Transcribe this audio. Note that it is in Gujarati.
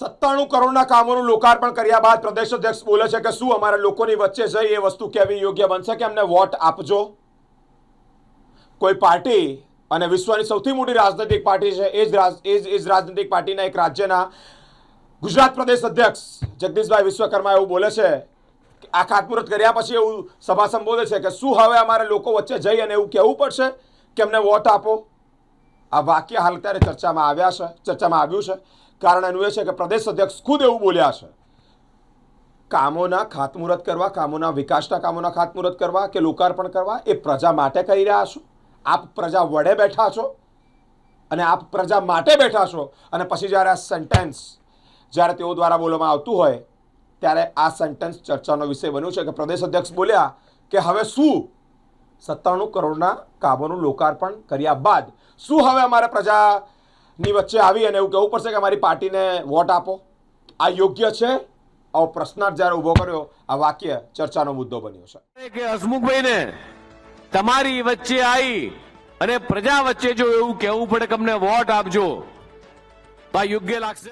97 કરોડના કામોનું લોકાર્પણ કર્યા બાદ પ્રદેશ અધ્યક્ષ બોલે છે કે શું અમારા લોકોની વચ્ચે જઈ એ વસ્તુ કેવી યોગ્ય બનશે કે અમને વોટ આપજો? કોઈ પાર્ટી અને વિશ્વની સૌથી મોટી રાજનૈતિક પાર્ટી છે એ જ રાજનૈતિક પાર્ટીના એક રાજ્યના ગુજરાત પ્રદેશ અધ્યક્ષ જગદીશભાઈ વિશ્વકર્મા એવું બોલે છે, આ ખાતમુહૂર્ત કર્યા પછી એવું સભા સંબોધે છે કે શું હવે અમારે લોકો વચ્ચે જઈ અને એવું કહેવું પડશે કે અમને વોટ આપો? આ વાક્ય હાલ અત્યારે ચર્ચામાં આવ્યું છે. કારણ એનું એ છે કે પ્રદેશ અધ્યક્ષ ખુદ એવું બોલ્યા છે, કામોના ખાતમુહૂર્ત કરવા, કામોના વિકાસના કામોના ખાતમુહૂર્ત કરવા કે લોકાર્પણ કરવા એ પ્રજા માટે કહી રહ્યા છો. આપ પ્રજા વડે બેઠા છો અને આપ પ્રજા માટે બેઠા છો અને પછી જ્યારે આ સેન્ટેન્સ જ્યારે તેઓ દ્વારા બોલવામાં આવતું હોય ત્યારે આ સેન્ટેન્સ ચર્ચાનો વિષય બન્યું છે કે પ્રદેશ અધ્યક્ષ બોલ્યા કે હવે શું 97 કરોડના કામોનું લોકાર્પણ કર્યા બાદ શું હવે અમારે પ્રજાની વચ્ચે આવી અને એવું કહેવું પડશે કે અમારી પાર્ટીને વોટ આપો? આ યોગ્ય છે? આવો પ્રશ્નાર્થ જ્યારે ઊભો કર્યો, આ વાક્ય ચર્ચાનો મુદ્દો બન્યો છે કે હસમુખભાઈને તમારી વચ્ચે આવી અને પ્રજા વચ્ચે જો એવું કહેવું પડે કે અમને વોટ આપજો તો આ યોગ્ય લાગશે?